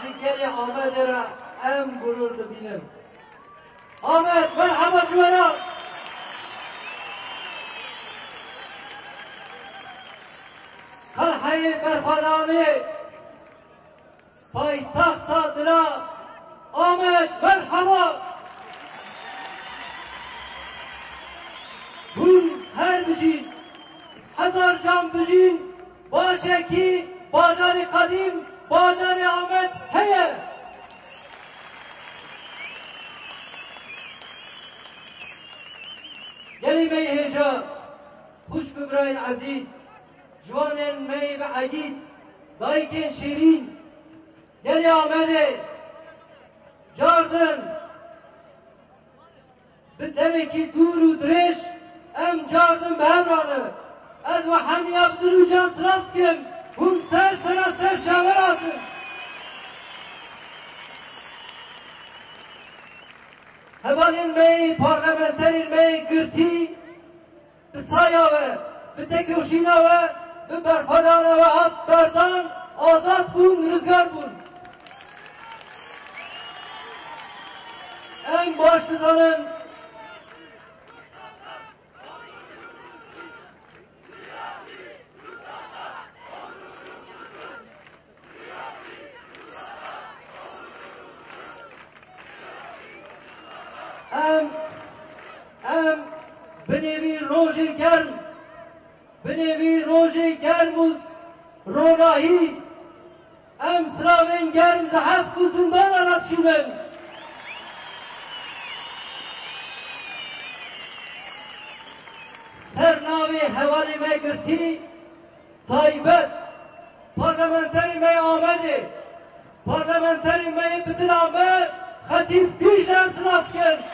جگری آمد را ام گرور ببینم. آمد مرحبا جوانا. قلعه برفدانه پایتخت دلا آمد مرحبا. بون هر بجین هزار جان بجین باشه کی بازار قدیم بازار آمد هیه. گلی می هجا خوش کبرای عزیز جوان می و عگید دایکن شیرین گلی آمده جاردن به دمکی دور و درش ام جاردن به همرانه از و همی عبدالو جان سراس کم هم سر شاور آسن هبالین می پارلمنترین می گرتی به سایاوه به تکوشیناوه به برفدانه و هات بردان آزاد بون رزگار بون ام باش بزنن بنوی روژی گرم و روناهی ام سراوین گرم زحف سوزندان آنات شونن سرناوی حوالی می گرتی تایبت پارلمنتری می آمده پارلمنتری می بدن آمد خطیب دیش هم سلاف کرد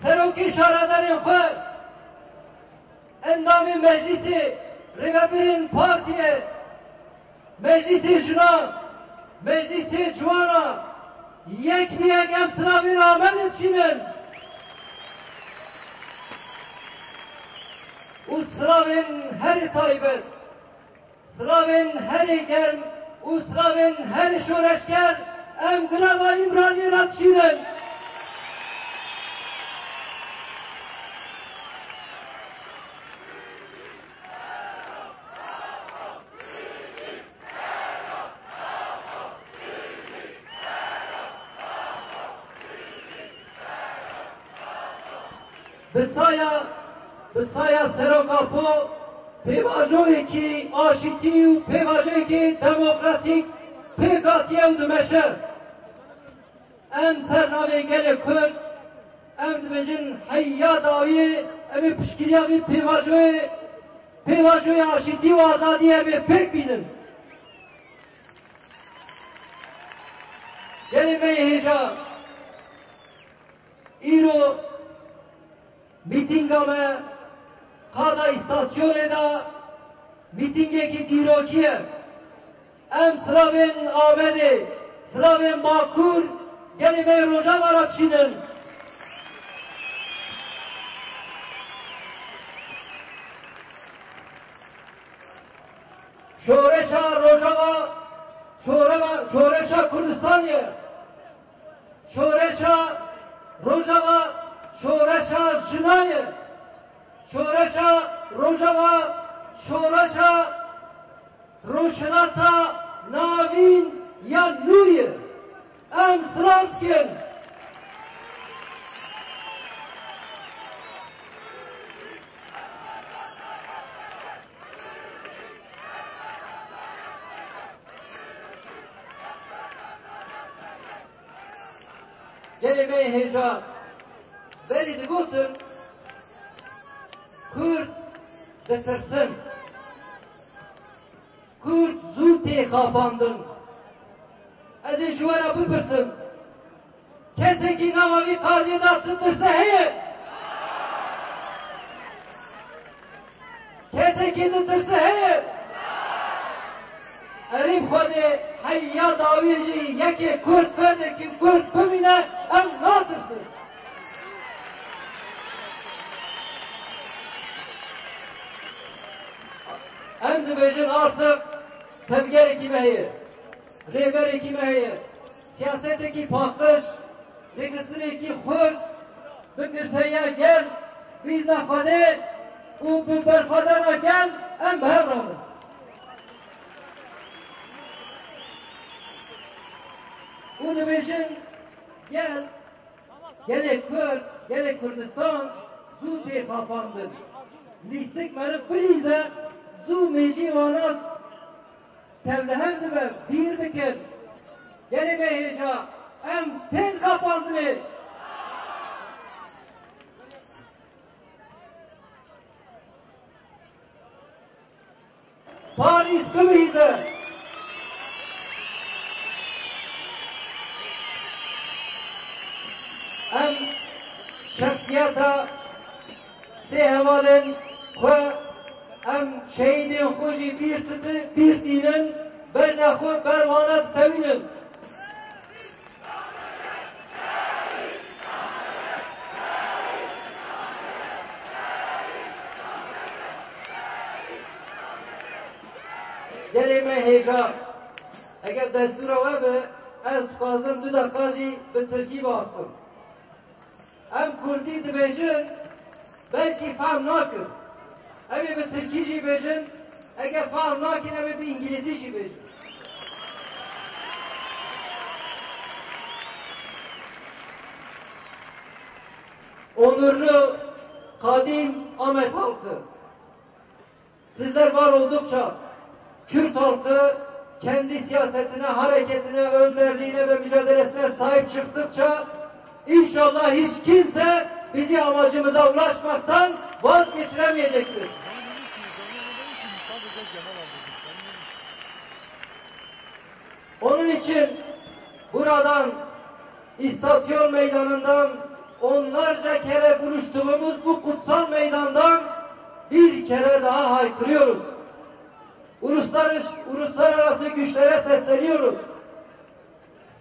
سروکی شاراداری خود اندامی مجلس رگبرین پارتیه مجلس جنا مجلس جوانا یک هم سراوین آمد چینن و سراوین هر تایبت سراوین هر گرم و سراوین هر شورشگر ام گناه ایمرانی را چینن بسایا سروکاپو پیواجوی کی آشتی و پیواجوی کی دموکراتیک پیکاتیه و دمشه ام سرناوی گل کرد ام دبجن حیا داوی ام پشکریا بی پیواجوی آشتی و آزادی ام پیک بینن گلی می هیجا ایرو میتینگامه قادا استاسیون دا میتینگه کی دیروکیه ام سلاوین آمده سلاوین باکور گلی می روژا وارد شینن شورشا روژا شورشا کردستانیه شورشا روژا شورشا جنایه شورشا روژا شورشا روشناتا ناوین یا نویه ام سرانسکن گلی می هیجا بری دگوتن کرد دترسن کرد زود تخافاندن از این جوانا بپرسن کسی که نوامی قالیدات تترسه هیه کسی که تترسه هیه قریب خود حیا داویجی یکی کرد فرده که کرد ببینه ام ناترسه dibêjin artık tevgerekî me heye, rêberekî me heye, siyasetekî paqij, rêxistinekî xurt, bi girseya gel, bîza Xwedê û bi berxwedana gel em bi hev rabin. û dibêjin gel, gelek Kurd, gelek Kurdistan zû tê xapandin. Lîstik meriv bilîze zû mêjî wana tevlihev dibe, bîr bikin. Gelê me hêja em tên xapandinê. Parîs bibîze. Em şahsiyeta sê hevalên xwe em şehîdên xwe jî bîr dînin, berna xwe berwana distewînin. Gelê me hêja, eger destûra we be, ez dixwazim 2 deqa jî bi Tirkî biaxivim. Em Kurdî dibêjin, belkî fehm nakin. Em ê bi Tirkî jî bêjin, eger fehm nakin em ê bi İngilîzî jî bêjin. Onurlu, kadim Ahmet halkı, sizler var oldukça Kürt halkı kendi siyasetine, hareketine, önderliğine ve mücadelesine sahip çıktıkça İnşallah hiç kimse bizi amacımıza ulaşmaktan vazgeçiremeyecektir. Onun için buradan, istasyon meydanından, onlarca kere buluştuğumuz bu kutsal meydandan bir kere daha haykırıyoruz. Uluslararası güçlere sesleniyoruz.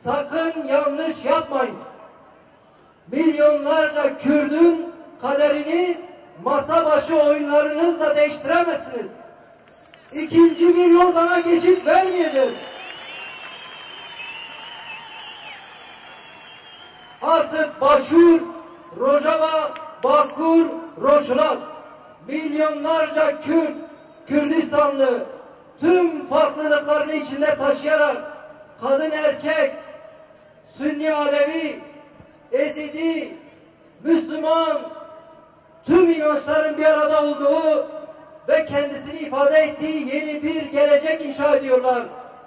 Sakın yanlış yapmayın. Milyonlarca Kürdün kaderini masa başı oyunlarınızla değiştiremezsiniz. İkinci bir yoldan geçit vermeyeceğiz. Artık Başur, Rojava, Bakur, Rojhilat, milyonlarca Kürt, Kürdistanlı tüm farklılıklarını içinde taşıyarak kadın erkek, Sünni Alevi, Ezidi, Müslüman, tüm inançların bir arada olduğu ve kendisini ifade ettiği yeni bir gelecek inşa ediyorlar.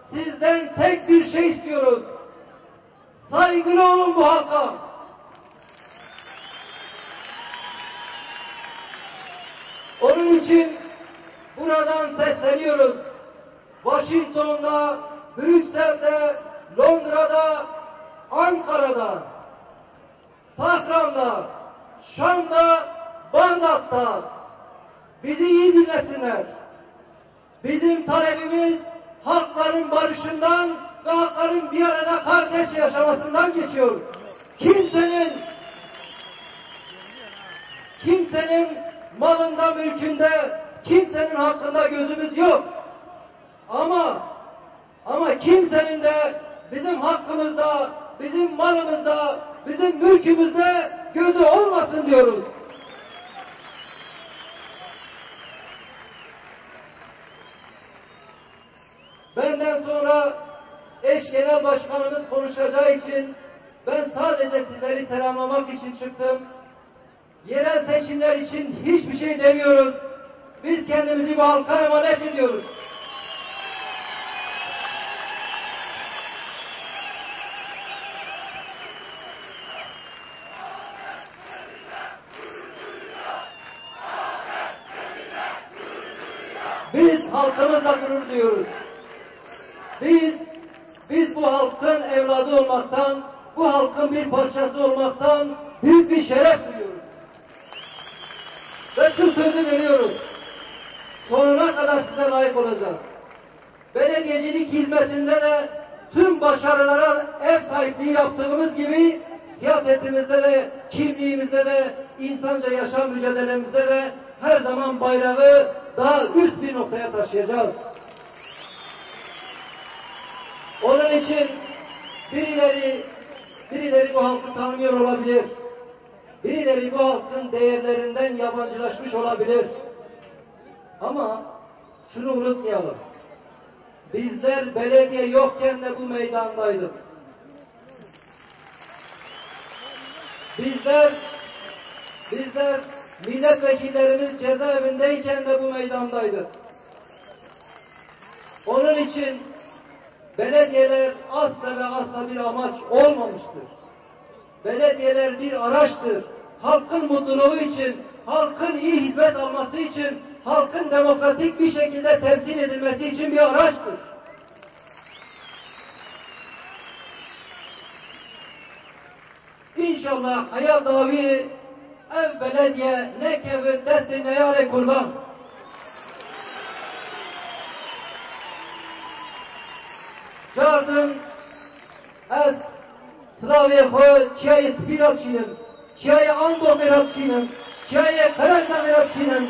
Sizden tek bir şey istiyoruz. Saygılı olun bu halka. Onun için buradan sesleniyoruz. Washington'da, Brüksel'de, Londra'da, Ankara'da, Tahran'da, Şam'da, Bağdat'ta bizi iyi dinlesinler. Bizim talebimiz halkların barışından ve halkların bir arada kardeş yaşamasından geçiyor. Kimsenin malında, mülkünde, kimsenin hakkında gözümüz yok. Ama kimsenin de bizim hakkımızda, bizim malımızda, bizim mülkümüzde gözü olmasın diyoruz. Benden sonra eş genel başkanımız konuşacağı için ben sadece sizleri selamlamak için çıktım. Yerel seçimler için hiçbir şey demiyoruz. Biz kendimizi bu halka emanet ediyoruz. Biz halkımızla gurur duyuyoruz. Biz bu halkın evladı olmaktan, bu halkın bir parçası olmaktan büyük bir şeref duyuyoruz. Ve şu sözü veriyoruz. Sonuna kadar size layık olacağız. Belediyecilik hizmetinde de tüm başarılara ev sahipliği yaptığımız gibi siyasetimizde de, kimliğimizde de, insanca yaşam mücadelemizde de her zaman bayrağı daha üst bir noktaya taşıyacağız. Onun için birileri bu halkı tanımıyor olabilir. Birileri bu halkın değerlerinden yabancılaşmış olabilir. Ama şunu unutmayalım. Bizler belediye yokken de bu meydandaydık. Bizler milletvekillerimiz cezaevindeyken de bu meydandaydık. Onun için belediyeler asla ve asla bir amaç olmamıştır. Belediyeler bir araçtır. Halkın mutluluğu için, halkın iyi hizmet alması için, halkın demokratik bir şekilde temsil edilmesi için bir araçtır. İnşallah hayal davi ev belediye neke ve desti neyare kurban. Çağırdım ez slavye xo çiyayı spirat çiğnim, çiyayı ando berat çiğnim, çiyayı karajda berat çiğnim,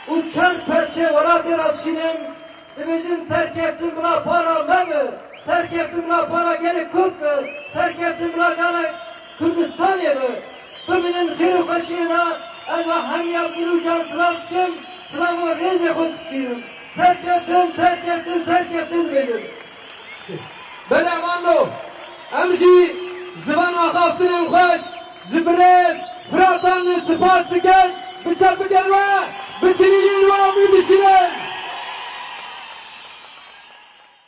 uçan perçe varat berat çiğnim, dibicim serkeftim buna para meni, serkeftim buna para geli Kürt'ü, serkeftim buna geli Kürdistan yeri, biminin hiru kaşığına elva hemya girucan slavşım, slavı reze kutçiyim, serkeftim benim. Bele mando, emji, zivan akaftin hoş, zibret, fratanlı sıfat sıken, bıçak gelme, bitiriliğin var mı dişine?